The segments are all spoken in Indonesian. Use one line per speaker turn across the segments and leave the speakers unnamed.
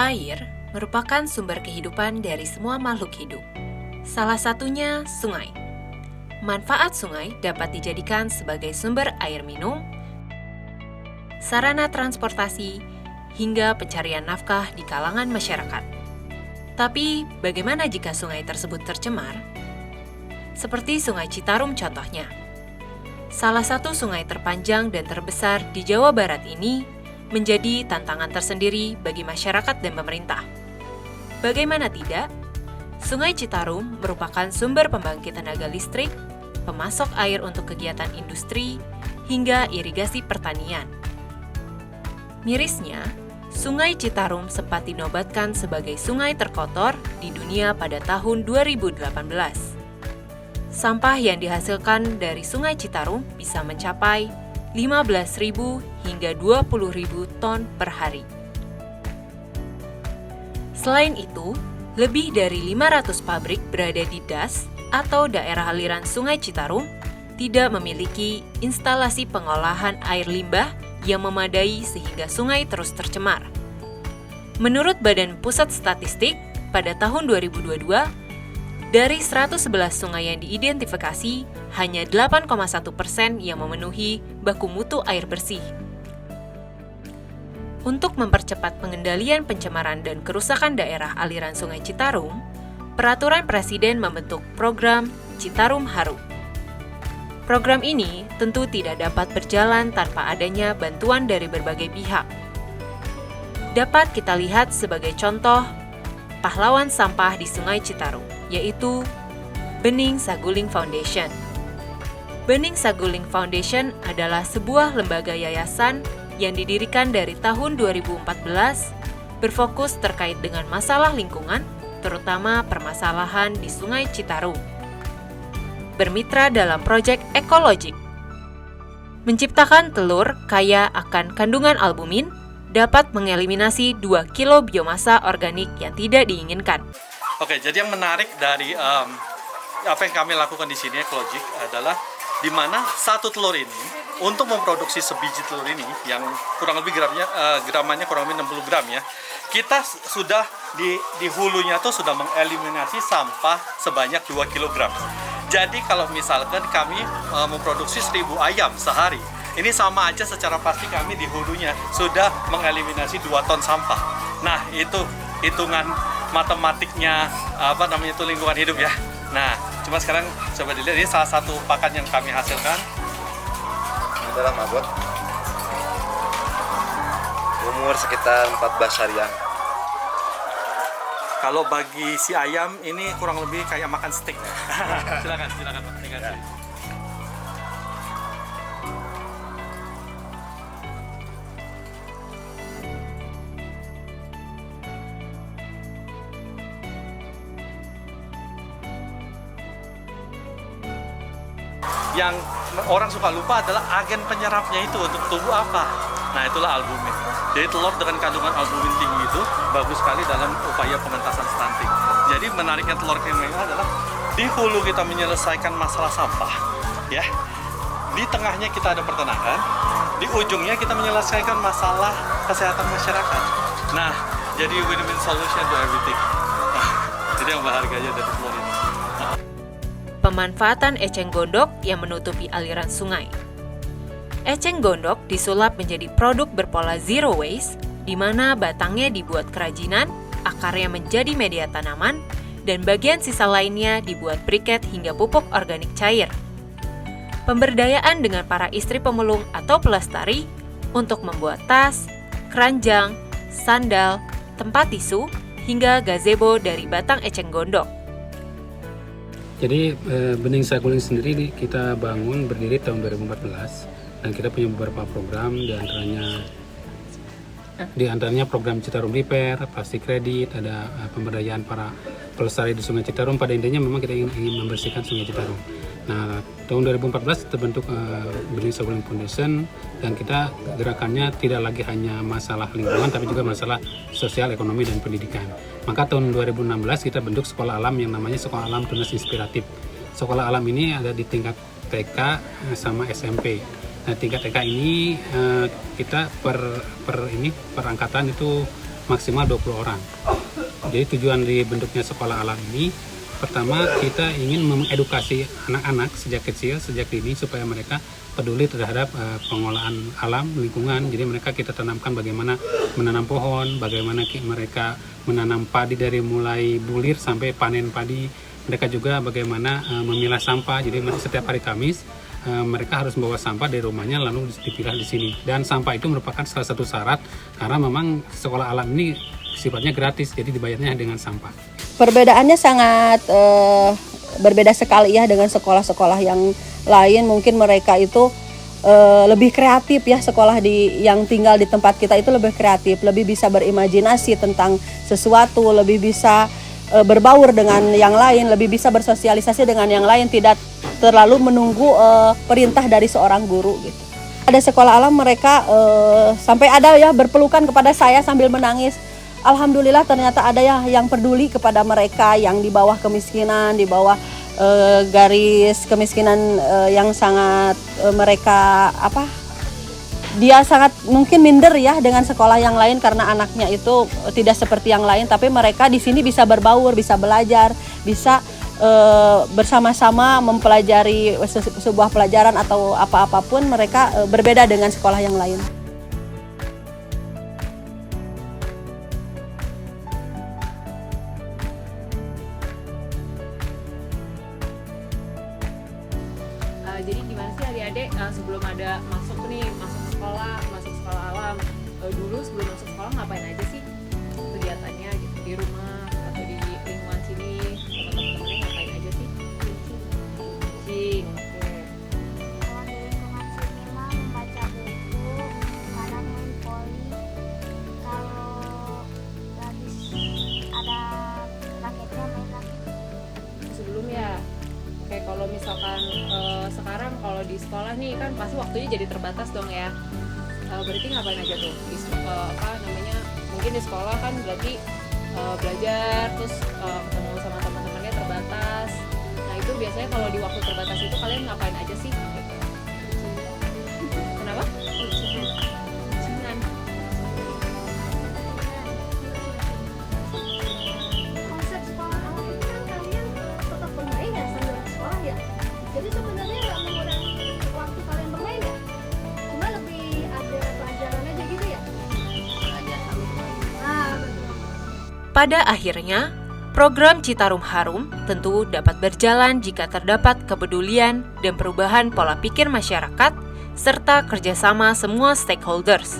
Air merupakan sumber kehidupan dari semua makhluk hidup. Salah satunya sungai. Manfaat sungai dapat dijadikan sebagai sumber air minum, sarana transportasi, hingga pencarian nafkah di kalangan masyarakat. Tapi, bagaimana jika sungai tersebut tercemar? Seperti Sungai Citarum contohnya. Salah satu sungai terpanjang dan terbesar di Jawa Barat ini menjadi tantangan tersendiri bagi masyarakat dan pemerintah. Bagaimana tidak? Sungai Citarum merupakan sumber pembangkit tenaga listrik, pemasok air untuk kegiatan industri, hingga irigasi pertanian. Mirisnya, Sungai Citarum sempat dinobatkan sebagai sungai terkotor di dunia pada tahun 2018. Sampah yang dihasilkan dari Sungai Citarum bisa mencapai 15.000 hingga 20.000 ton per hari. Selain itu, lebih dari 500 pabrik berada di das atau daerah aliran Sungai Citarum tidak memiliki instalasi pengolahan air limbah yang memadai sehingga sungai terus tercemar. Menurut Badan Pusat Statistik, pada tahun 2022, dari 111 sungai yang diidentifikasi, hanya 8,1% yang memenuhi baku mutu air bersih. Untuk mempercepat pengendalian pencemaran dan kerusakan daerah aliran Sungai Citarum, Peraturan Presiden membentuk program Citarum Harum. Program ini tentu tidak dapat berjalan tanpa adanya bantuan dari berbagai pihak. Dapat kita lihat sebagai contoh pahlawan sampah di Sungai Citarum, yaitu Bening Saguling Foundation. Bening Saguling Foundation adalah sebuah lembaga yayasan yang didirikan dari tahun 2014, berfokus terkait dengan masalah lingkungan, terutama permasalahan di Sungai Citarum. Bermitra dalam proyek ekologik. Menciptakan telur kaya akan kandungan albumin dapat mengeliminasi 2 kilo biomasa organik yang tidak diinginkan.
Oke, jadi yang menarik dari apa yang kami lakukan di sini ekologik adalah di mana satu telur ini untuk memproduksi sebiji telur ini yang kurang lebih gramannya kurang lebih 60 gram ya. Kita sudah di hulunya tuh sudah mengeliminasi sampah sebanyak 2 kg. Jadi kalau misalkan kami memproduksi 1000 ayam sehari, ini sama aja secara pasti kami di hulunya sudah mengeliminasi 2 ton sampah. Nah, itu hitungan matematiknya itu lingkungan hidup ya. Nah, cuma sekarang coba dilihat, ini salah satu pakan yang kami hasilkan.
Ini adalah maggot. Umur sekitar 14 harian.
Kalau bagi si ayam ini kurang lebih kayak makan steak. silakan Pak, dikasih. Yang orang suka lupa adalah agen penyerapnya itu untuk tubuh apa? Nah, itulah albumin. Jadi telur dengan kandungan albumin tinggi itu bagus sekali dalam upaya pengentasan stunting. Jadi menariknya telur kemeng adalah di hulu kita menyelesaikan masalah sampah, ya. Di tengahnya kita ada peternakan, di ujungnya kita menyelesaikan masalah kesehatan masyarakat. Nah, jadi win-win solution to everything. Nah, jadi yang berharganya dari telur ini.
Pemanfaatan eceng gondok yang menutupi aliran sungai. Eceng gondok disulap menjadi produk berpola zero waste, di mana batangnya dibuat kerajinan, akarnya menjadi media tanaman, dan bagian sisa lainnya dibuat briket hingga pupuk organik cair. Pemberdayaan dengan para istri pemulung atau pelestari untuk membuat tas, keranjang, sandal, tempat tisu, hingga gazebo dari batang eceng gondok.
Jadi Bening Saguling sendiri kita bangun berdiri tahun 2014 dan kita punya beberapa program, di antaranya program Citarum Repair, plastik kredit, ada pemberdayaan para pelestari di Sungai Citarum. Pada intinya memang kita ingin membersihkan Sungai Citarum. Nah, tahun 2014 terbentuk Bening Saguling Foundation dan kita gerakannya tidak lagi hanya masalah lingkungan tapi juga masalah sosial, ekonomi, dan pendidikan. Maka tahun 2016 kita bentuk sekolah alam yang namanya Sekolah Alam Tunas Inspiratif. Sekolah alam ini ada di tingkat TK sama SMP. Nah, tingkat TK ini kita per angkatan itu maksimal 20 orang. Jadi tujuan dibentuknya sekolah alam ini, pertama kita ingin mengedukasi anak-anak sejak kecil, sejak dini supaya mereka peduli terhadap pengolahan alam, lingkungan. Jadi mereka kita tanamkan bagaimana menanam pohon, bagaimana mereka menanam padi dari mulai bulir sampai panen padi. Mereka juga bagaimana memilah sampah. Jadi setiap hari Kamis mereka harus membawa sampah dari rumahnya lalu dipilah di sini. Dan sampah itu merupakan salah satu syarat karena memang sekolah alam ini sifatnya gratis, jadi dibayarnya dengan sampah.
Perbedaannya sangat berbeda sekali ya dengan sekolah-sekolah yang lain. Mungkin mereka itu lebih kreatif ya, sekolah yang tinggal di tempat kita itu lebih kreatif, lebih bisa berimajinasi tentang sesuatu, lebih bisa berbaur dengan yang lain, lebih bisa bersosialisasi dengan yang lain, tidak terlalu menunggu perintah dari seorang guru gitu. Ada sekolah alam mereka sampai ada ya berpelukan kepada saya sambil menangis. Alhamdulillah ternyata ada ya yang peduli kepada mereka yang di bawah kemiskinan, di bawah garis kemiskinan yang sangat mereka dia sangat mungkin minder ya dengan sekolah yang lain karena anaknya itu tidak seperti yang lain, tapi mereka di sini bisa berbaur, bisa belajar, bisa bersama-sama mempelajari sebuah pelajaran atau apapun. Mereka berbeda dengan sekolah yang lain.
Jadi gimana sih adik-adik sebelum ada masuk sekolah alam, dulu sebelum masuk sekolah ngapain aja sih kegiatannya gitu, di rumah atau di lingkungan sini sama teman-temannya ngapain aja sih? Kucing, oke.
Kalau di lingkungan sini mah membaca buku, kadang main voli. Kalau habis ada raketnya main lagi.
Sebelum ya. Oke, kalau misalkan sekarang kalau di sekolah nih kan pasti waktunya jadi terbatas dong ya. Berarti ngapain aja tuh? Mungkin di sekolah kan berarti belajar, terus ketemu sama teman-temannya terbatas. Nah itu biasanya kalau di waktu terbatas itu kalian ngapain aja sih? Kenapa? Ujian.
Konsep sekolah alam itu kan kalian tetap bermain ya sambil sekolah ya. Jadi sebenarnya nggak mengurangi waktu kalian bermain ya. Cuma lebih ada pelajaran aja gitu ya.
Pada akhirnya, program Citarum Harum tentu dapat berjalan jika terdapat kepedulian dan perubahan pola pikir masyarakat serta kerjasama semua stakeholders.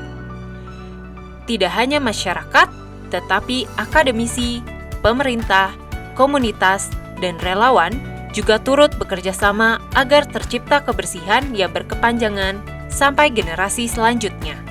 Tidak hanya masyarakat, tetapi akademisi, pemerintah, komunitas, dan relawan juga turut bekerja sama agar tercipta kebersihan yang berkepanjangan sampai generasi selanjutnya.